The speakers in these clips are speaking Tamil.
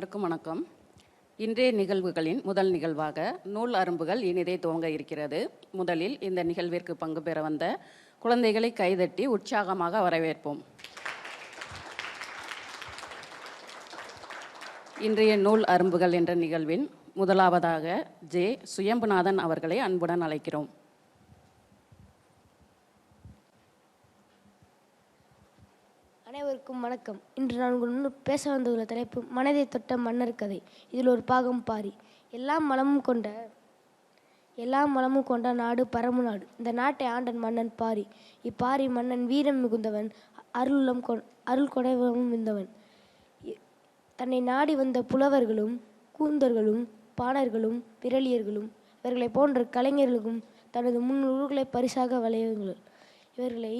அனைவருக்கும் வணக்கம். இன்றைய நிகழ்வுகளின் முதல் நிகழ்வாக நூல் அரும்புகள் இனிதே துவங்க இருக்கிறது. முதலில் இந்த நிகழ்விற்கு பங்கு பெற வந்த குழந்தைகளை கைதட்டி உற்சாகமாக வரவேற்போம். இன்றைய நூல் அரும்புகள் என்ற நிகழ்வின் முதலாவதாக ஜே. சுயம்புநாதன் அவர்களை அன்புடன் அழைக்கிறோம். அனைவருக்கும் வணக்கம். இன்று நான் உங்கள் பேச வந்துள்ள தலைப்பு மனதை தொட்ட மன்னர் கதை. இதில் ஒரு பாகம் பாரி. எல்லா மலமும் கொண்ட நாடு பரமு நாடு. இந்த நாட்டை ஆண்டன் மன்னன் பாரி. இப்பாரி மன்னன் வீரம் மிகுந்தவன், அருள் கொடைவமும் இருந்தவன். தன்னை நாடி வந்த புலவர்களும் கூந்தர்களும் பாணர்களும் விரலியர்களும் இவர்களை போன்ற கலைஞர்களுக்கும் தனது முன்னூறுகளை பரிசாக வளையவர்கள். இவர்களை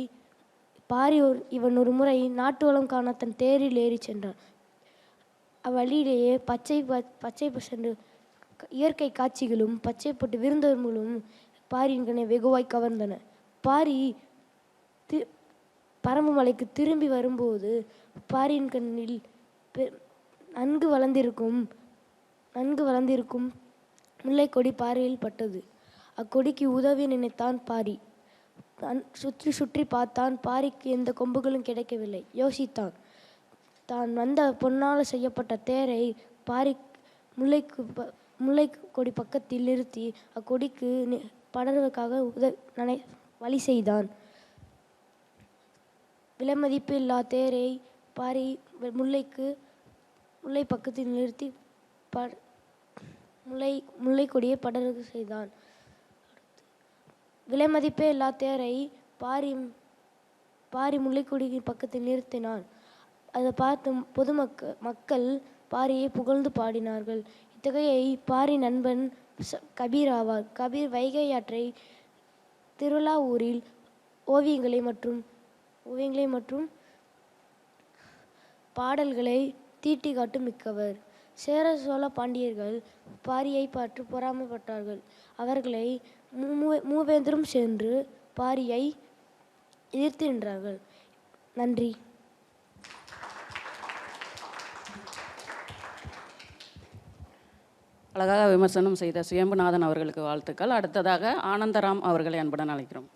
இவன் ஒரு முறை நாட்டு வளம் காண தன் தேரில் ஏறி சென்றான். அவ்வழியிலேயே பச்சை சென்று இயற்கை காட்சிகளும் பச்சைப்பட்டு விருந்தர்களும் பாரியின் கண்ணை வெகுவாய் கவர்ந்தன. பாரி பரம்புமலைக்கு திரும்பி வரும்போது பாரியின் கண்ணில் நன்கு வளர்ந்திருக்கும் முல்லைக்கொடி பாறையில் பட்டது. அக்கொடிக்கு உதவி நினைத்தான் பாரி. சுற்றி பார்த்தான். பாரிக்கு எந்த கொம்புகளும் கிடைக்கவில்லை. யோசித்தான். தான் வந்த பொன்னால் செய்யப்பட்ட தேரை பாரி முல்லை கொடி பக்கத்தில் நிறுத்தி அக்கொடிக்கு படர்வதற்காக வழி செய்தான். விலைமதிப்பு இல்லா தேரை பாரி முல்லை பக்கத்தில் நிறுத்தி முல்லை கொடியை படர செய்தான். விலைமதிப்பே இல்லா தேரை பாரி முல்லைக்கொடியின் பக்கத்தில் நிறுத்தினான். அதை பார்த்து மக்கள் பாரியை புகழ்ந்து பாடினார்கள். இத்தகைய பாரி நண்பன் கபீர் ஆவார். கபீர் வைகை ஆற்றை திருவிழாவூரில் ஓவியங்களை மற்றும் பாடல்களை தீட்டி காட்டும் மிக்கவர். சேர சோழ பாண்டியர்கள் பாரியை பார்த்து பொறாமைப்பட்டார்கள். அவர்களை மூவேந்தரும் சென்று பாரியை எதிர்த்து நின்றார்கள். நன்றி. அழகாக விமர்சனம் செய்த சுயம்புநாதன் அவர்களுக்கு வாழ்த்துக்கள். அடுத்ததாக ஆனந்தராம் அவர்களை அன்புடன் அழைக்கிறோம்.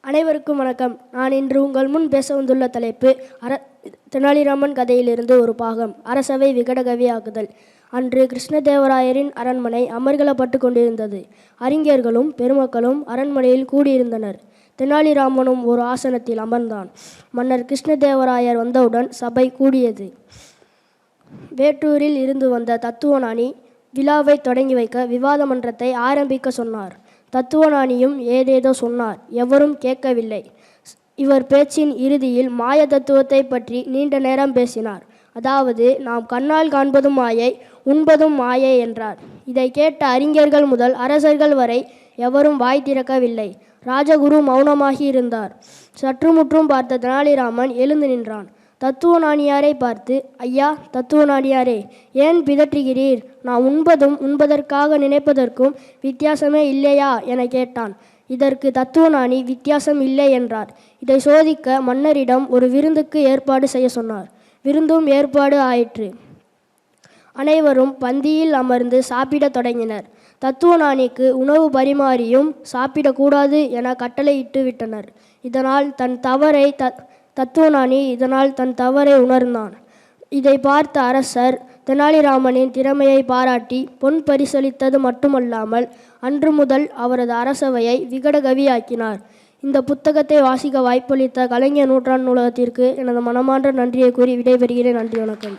அனைவருக்கும் வணக்கம். நான் இன்று உங்கள் முன் பேச வந்துள்ள தலைப்பு தெனாலிராமன் கதையிலிருந்து ஒரு பாகம், அரசவை விகடகவி ஆக்குதல். அன்று கிருஷ்ணதேவராயரின் அரண்மனை அமர்கலப்பட்டு கொண்டிருந்தது. அறிஞர்களும் பெருமக்களும் அரண்மனையில் கூடியிருந்தனர். தெனாலிராமனும் ஒரு ஆசனத்தில் அமர்ந்தான். மன்னர் கிருஷ்ணதேவராயர் வந்தவுடன் சபை கூடியது. வேட்டூரில் இருந்து வந்த தத்துவஞானி விழாவை தொடங்கி வைக்க விவாத மன்றத்தை ஆரம்பிக்க சொன்னார். தத்துவஞானியும் ஏதேதோ சொன்னார். எவரும் கேட்கவில்லை. இவர் பேச்சின் இறுதியில் மாய தத்துவத்தை பற்றி நீண்ட நேரம் பேசினார். அதாவது, நாம் கண்ணால் காண்பதும் மாயை, உண்பதும் மாயை என்றார். இதை கேட்ட அறிஞர்கள் முதல் அரசர்கள் வரை எவரும் வாய் திறக்கவில்லை. ராஜகுரு மௌனமாகி இருந்தார். சற்றுமுற்றும் பார்த்த தெனாலிராமன் எழுந்து நின்றான். தத்துவஞானியாரை பார்த்து, ஐயா தத்துவஞானியாரே, ஏன் பிதற்றுகிறீர்? நான் உண்பதும் உண்பதற்காக நினைப்பதற்கும் வித்தியாசமே இல்லையா என கேட்டான். இதற்கு தத்துவஞானி வித்தியாசம் இல்லை என்றார். இதை சோதிக்க மன்னரிடம் ஒரு விருந்துக்கு ஏற்பாடு செய்ய சொன்னார். விருந்தும் ஏற்பாடு ஆயிற்று. அனைவரும் பந்தியில் அமர்ந்து சாப்பிடத் தொடங்கினர். தத்துவஞானிக்கு உணவு பரிமாறியும் சாப்பிடக்கூடாது என கட்டளையிட்டு விட்டனர். இதனால் தன் தவறை உணர்ந்தான். இதை பார்த்த அரசர் தெனாலிராமனின் திறமையை பாராட்டி பொன் பரிசளித்தது மட்டுமல்லாமல் அன்று முதல் அவரது அரசவையை விகடகவியாக்கினார். இந்த புத்தகத்தை வாசிக்க வாய்ப்பளித்த கலைஞர் நூற்றாண்டு நூலகத்திற்கு எனது மனமார்ந்த நன்றியை கூறி விடைபெறுகிறேன். நன்றி, வணக்கம்.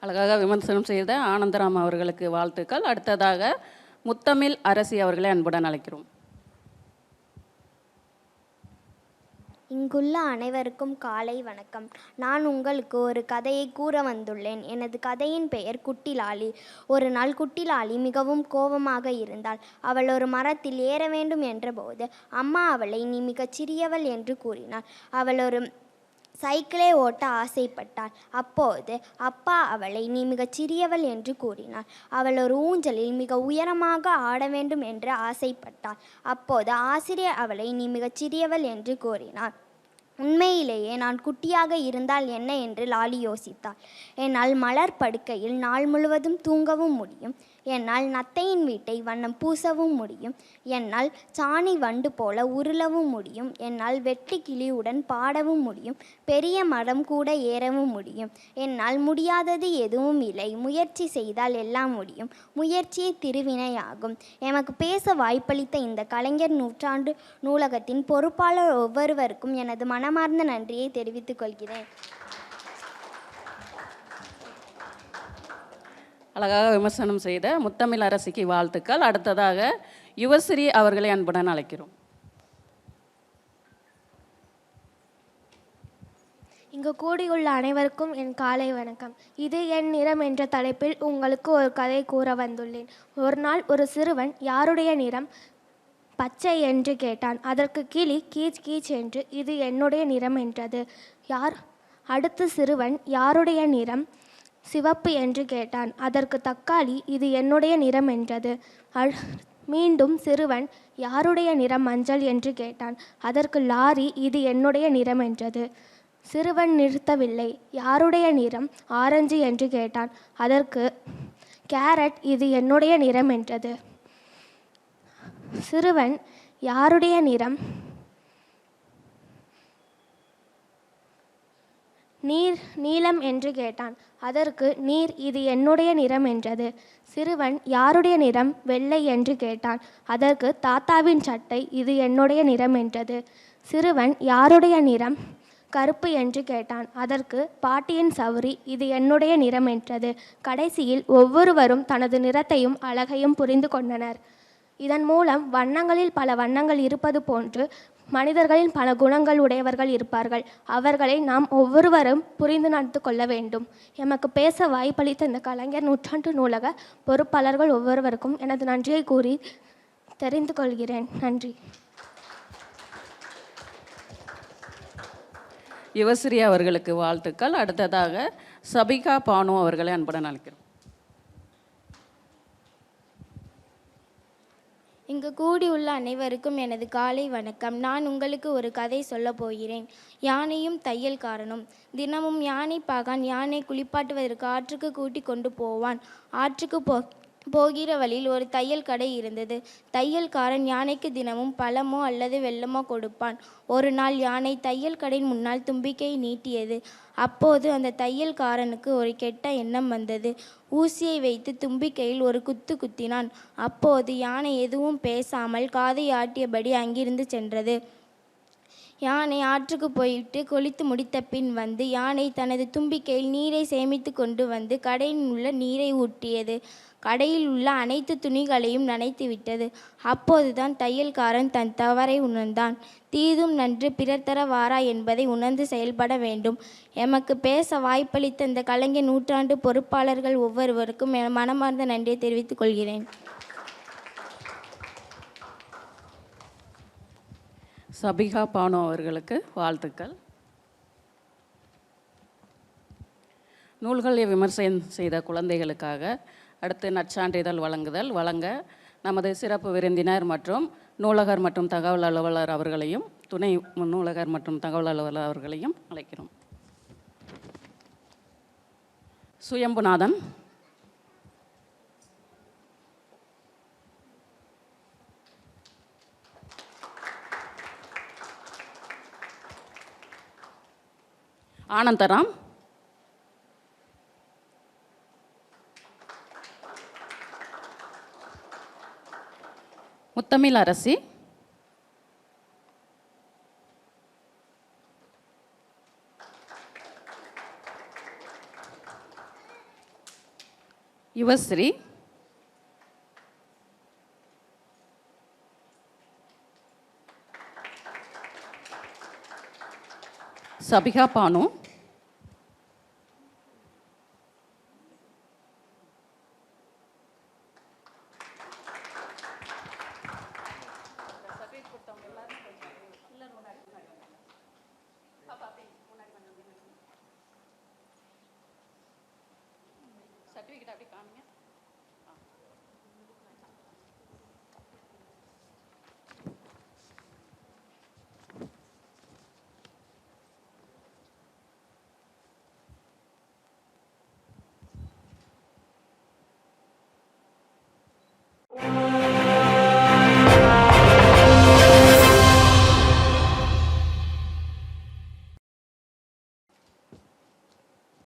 அழகாக விமர்சனம் செய்த ஆனந்தராம் அவர்களுக்கு வாழ்த்துக்கள். அடுத்ததாக முத்தமிழ் அரசி அவர்களை அன்புடன் அழைக்கிறோம். இங்குள்ள அனைவருக்கும் காலை வணக்கம். நான் உங்களுக்கு ஒரு கதையை கூற வந்துள்ளேன். எனது கதையின் பெயர் குட்டிலாலி. ஒரு நாள் குட்டிலாலி மிகவும் கோபமாக இருந்தாள். அவள் ஒரு மரத்தில் ஏற வேண்டும் என்றபோது அம்மா அவளை நீ மிகச் சிறியவள் என்று கூறினாள். அவள் ஒரு சைக்கிளை ஓட்ட ஆசைப்பட்டாள். அப்போது அப்பா அவளை நீ மிகச் சிறியவள் என்று கூறினார். அவள் ஒரு ஊஞ்சலில் மிக உயரமாக ஆட வேண்டும் என்று ஆசைப்பட்டாள். அப்போது ஆசிரியர் அவளை நீ மிகச் சிறியவள் என்று கூறினார். உண்மையிலேயே நான் குட்டியாக இருந்தால் என்ன என்று லாலி யோசித்தாள். என்னால் மலர் படுக்கையில் நாள் முழுவதும் தூங்கவும் முடியும். என்னால் நத்தையின் வீட்டை வண்ணம் பூசவும் முடியும். என்னால் சாணி வண்டு போல உருளவும் முடியும். என்னால் வெட்டு கிளியுடன் பாடவும் முடியும். பெரிய மரம் கூட ஏறவும் முடியும். என்னால் முடியாதது எதுவும் இல்லை. முயற்சி செய்தால் எல்லாம் முடியும். முயற்சியே திருவினையாகும். எமக்கு பேச வாய்ப்பளித்த இந்த கலைஞர் நூற்றாண்டு நூலகத்தின் பொறுப்பாளர் ஒவ்வொருவருக்கும் எனது மனமார்ந்த நன்றியை தெரிவித்துக் கொள்கிறேன். அழகாக விமர்சனம் செய்த முத்தமிழ் அரசிக்கு வாழ்த்துக்கள். அடுத்ததாக யுவஸ்ரீ அவர்களை அன்புடன் அழைக்கிறோம். இங்கு கூடியுள்ள அனைவருக்கும் என் காலை வணக்கம். இது என் நிறம் என்ற தலைப்பில் உங்களுக்கு ஒரு கதை கூற வந்துள்ளேன். ஒரு நாள் ஒரு சிறுவன் யாருடைய நிறம் பச்சை என்று கேட்டான். அதற்கு கிளி கீச் கீச் என்று இது என்னுடைய நிறம் என்றது. அடுத்த சிறுவன் யாருடைய நிறம் சிவப்பு என்று கேட்டான். அதற்கு தக்காளி இது என்னுடைய நிறம் என்றது. மீண்டும் சிறுவன் யாருடைய நிறம் மஞ்சள் என்று கேட்டான். அதற்கு லாரி இது என்னுடைய நிறம் என்றது. சிறுவன் நிறுத்தவில்லை. யாருடைய நிறம் ஆரஞ்சு என்று கேட்டான். அதற்கு கேரட் இது என்னுடைய நிறம் என்றது. சிறுவன் யாருடைய நிறம் நீலம் என்று கேட்டான். அதற்கு நீர் இது என்னுடைய நிறம் என்றது. சிறுவன் யாருடைய நிறம் வெள்ளை என்று கேட்டான். அதற்கு தாத்தாவின் சட்டை இது என்னுடைய நிறம் என்றது. சிறுவன் யாருடைய நிறம் கருப்பு என்று கேட்டான். அதற்கு பாட்டியின் சவுரி இது என்னுடைய நிறம் என்றது. கடைசியில் ஒவ்வொருவரும் தனது நிறத்தையும் அழகையும் புரிந்து கொண்டனர். இதன் மூலம் வண்ணங்களில் பல வண்ணங்கள் இருப்பது போன்று மனிதர்களின் பல குணங்கள் உடையவர்கள் இருப்பார்கள். அவர்களை நாம் ஒவ்வொருவரும் புரிந்து நடந்து கொள்ள வேண்டும். எமக்கு பேச வாய்ப்பளித்த இந்த கலைஞர் நூற்றாண்டு நூலக பொறுப்பாளர்கள் ஒவ்வொருவருக்கும் எனது நன்றியை கூறி தெரிந்து கொள்கிறேன். நன்றி. யுவஸ்ரீ அவர்களுக்கு வாழ்த்துக்கள். அடுத்ததாக சபிகா பானு அவர்களை அன்புடன் அழைக்கிறோம். இங்கு கூடியுள்ள அனைவருக்கும் எனது காலை வணக்கம். நான் உங்களுக்கு ஒரு கதை சொல்லப் போகிறேன். யானையும் தையல்காரனும். தினமும் யானை பாகான் யானை குளிப்பாட்டுவதற்கு ஆற்றுக்கு கூட்டி கொண்டு போவான். ஆற்றுக்கு போகிற வழியில் ஒரு தையல் கடை இருந்தது. தையல்காரன் யானைக்கு தினமும் பழமோ அல்லது வெல்லமோ கொடுப்பான். ஒரு நாள் யானை தையல் கடையின் முன்னால் தும்பிக்கையை நீட்டியது. அப்போது அந்த தையல்காரனுக்கு ஒரு கெட்ட எண்ணம் வந்தது. ஊசியை வைத்து தும்பிக்கையில் ஒரு குத்து குத்தினான். அப்போது யானை எதுவும் பேசாமல் காதை ஆட்டியபடி அங்கிருந்து சென்றது. யானை ஆற்றுக்கு போய்விட்டு குளித்து முடித்த பின் வந்து யானை தனது தும்பிக்கையில் நீரை சேமித்து கொண்டு வந்து கடையில் உள்ள நீரை ஊற்றியது. கடையில் உள்ள அனைத்து துணிகளையும் நனைத்து விட்டது. அப்போதுதான் தையல்காரன் தன் தவறை உணர்ந்தான். தீதும் நன்று பிறர் தர வாரா என்பதை உணர்ந்து செயல்பட வேண்டும். எமக்கு பேச வாய்ப்பளித்த இந்த கலைஞர் நூற்றாண்டு பொறுப்பாளர்கள் ஒவ்வொருவருக்கும் என மனமார்ந்த நன்றியை தெரிவித்துக் கொள்கிறேன். சபிகா பானு அவர்களுக்கு வாழ்த்துக்கள். நூல்களை விமர்சனம் செய்த குழந்தைகளுக்காக அடுத்து நற்சான்றிதழ் வழங்க நமது சிறப்பு விருந்தினர் மற்றும் நூலகர் மற்றும் தகவல் அலுவலர் அவர்களையும் துணை நூலகர் மற்றும் தகவல் அலுவலர் அவர்களையும் அழைக்கிறோம். சுயம்புநாதன், ஆனந்தராம், முத்தமிழ் அரசி, யுவஸ்ரீ, சபிகா பானு, சர்டிஃபிகேட் அப்படி காமிங்க.